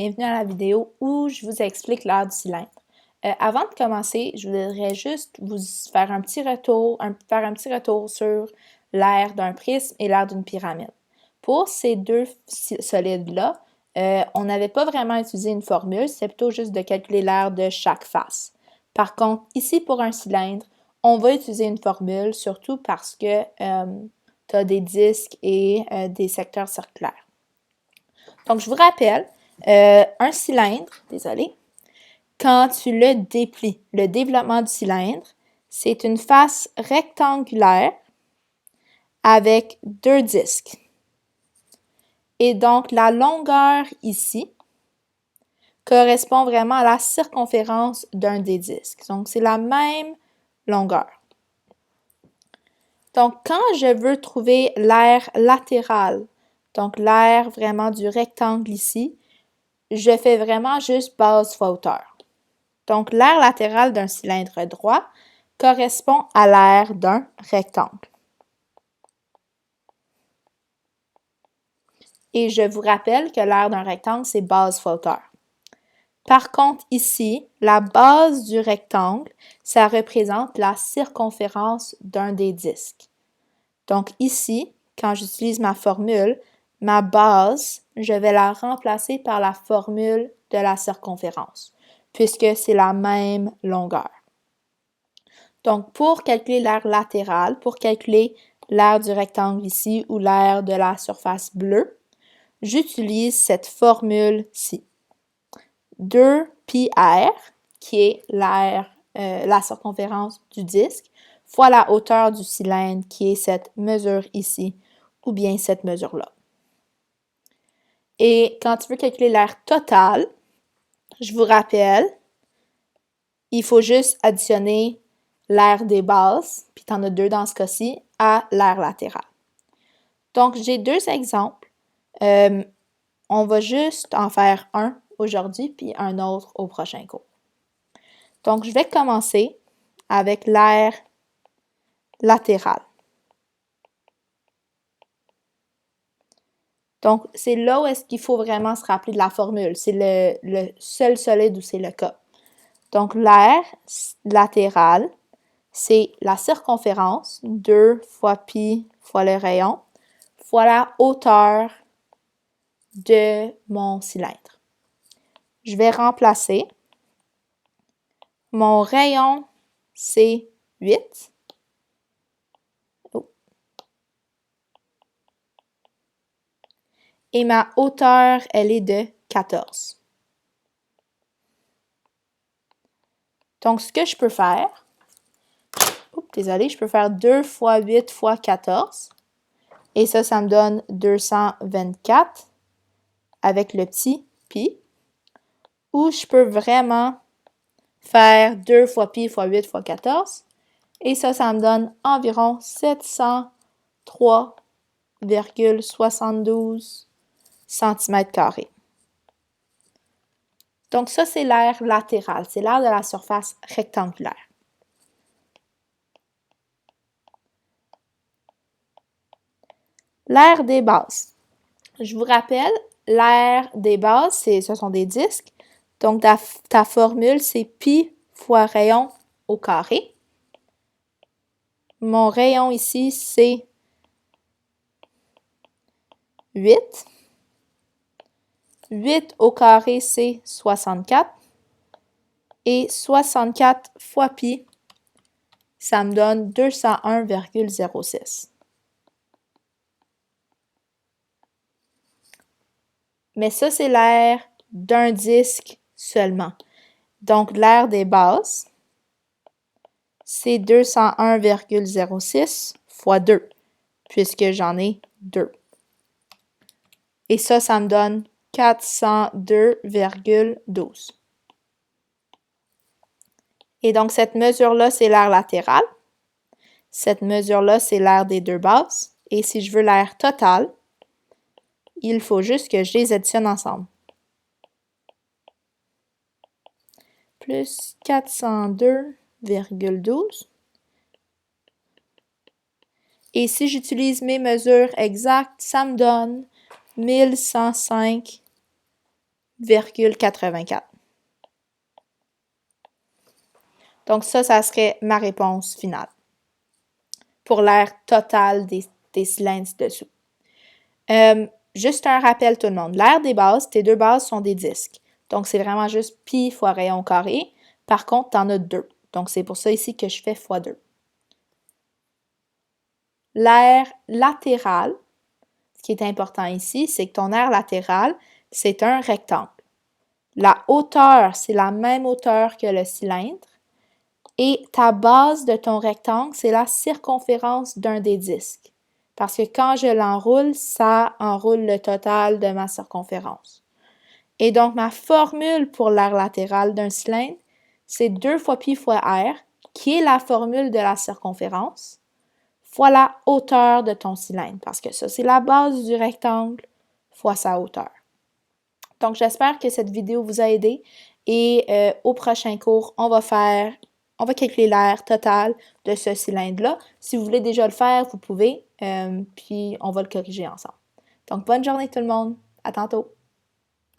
Bienvenue à la vidéo où je vous explique l'air du cylindre. Avant de commencer, je voudrais juste vous faire un petit retour sur l'air d'un prisme et l'air d'une pyramide. Pour ces deux solides-là, on n'avait pas vraiment utilisé une formule, c'est plutôt juste de calculer l'air de chaque face. Par contre, ici pour un cylindre, on va utiliser une formule, surtout parce que tu as des disques et des secteurs circulaires. Donc, je vous rappelle, un cylindre, désolé, quand tu le déplies, le développement du cylindre, c'est une face rectangulaire avec deux disques. Et donc, la longueur ici correspond vraiment à la circonférence d'un des disques. Donc, c'est la même longueur. Donc, quand je veux trouver l'air latéral, donc l'air vraiment du rectangle ici, je fais vraiment juste base fois hauteur. Donc, l'air latéral d'un cylindre droit correspond à l'air d'un rectangle. Et je vous rappelle que l'air d'un rectangle, c'est base fois hauteur. Par contre, ici, la base du rectangle, ça représente la circonférence d'un des disques. Donc ici, quand j'utilise ma formule, ma base, je vais la remplacer par la formule de la circonférence, puisque c'est la même longueur. Donc, pour calculer l'air latéral, pour calculer l'air du rectangle ici ou l'air de la surface bleue, j'utilise cette formule-ci. 2πr, qui est l'air, la circonférence du disque, fois la hauteur du cylindre, qui est cette mesure ici, ou bien cette mesure-là. Et quand tu veux calculer l'air total, je vous rappelle, il faut juste additionner l'air des bases, puis tu en as deux dans ce cas-ci, à l'air latéral. Donc, j'ai deux exemples. On va juste en faire un aujourd'hui, puis un autre au prochain cours. Donc, je vais commencer avec l'air latéral. Donc, c'est là où est-ce qu'il faut vraiment se rappeler de la formule. C'est le seul solide où c'est le cas. Donc, l'air latéral, c'est la circonférence, 2 fois pi fois le rayon, fois la hauteur de mon cylindre. Je vais remplacer. Mon rayon, c'est 8. Et ma hauteur, elle est de 14. Donc, ce que je peux faire, je peux faire 2 fois 8 fois 14. Et ça me donne 224 avec le petit pi. Ou je peux vraiment faire 2 fois pi fois 8 fois 14. Et ça me donne environ 703,72 cm². Donc ça, c'est l'air latéral. C'est l'air de la surface rectangulaire. L'air des bases. Je vous rappelle, l'air des bases, ce sont des disques. Donc, ta formule, c'est pi fois rayon au carré. Mon rayon ici, c'est 8. 8 au carré, c'est 64. Et 64 fois pi, ça me donne 201,06. Mais ça, c'est l'air d'un disque seulement. Donc, l'air des bases, c'est 201,06 fois 2, puisque j'en ai 2. Et ça me donne 402,12. Et donc, cette mesure-là, c'est l'air latéral. Cette mesure-là, c'est l'air des deux bases. Et si je veux l'air total, il faut juste que je les additionne ensemble. Plus 402,12. Et si j'utilise mes mesures exactes, ça me donne 1105,12 0,84. Donc ça serait ma réponse finale pour l'air total des cylindres ci-dessous. Juste un rappel tout le monde. L'air des bases, tes deux bases sont des disques. Donc c'est vraiment juste pi fois rayon carré. Par contre, tu en as deux. Donc c'est pour ça ici que je fais fois 2. L'air latéral, ce qui est important ici, c'est que ton air latéral, c'est un rectangle. La hauteur, c'est la même hauteur que le cylindre. Et ta base de ton rectangle, c'est la circonférence d'un des disques. Parce que quand je l'enroule, ça enroule le total de ma circonférence. Et donc, ma formule pour l'air latéral d'un cylindre, c'est 2 fois pi fois r, qui est la formule de la circonférence, fois la hauteur de ton cylindre. Parce que ça, c'est la base du rectangle fois sa hauteur. Donc, j'espère que cette vidéo vous a aidé. Et au prochain cours, on va calculer l'air total de ce cylindre-là. Si vous voulez déjà le faire, vous pouvez, puis on va le corriger ensemble. Donc, bonne journée tout le monde. À tantôt.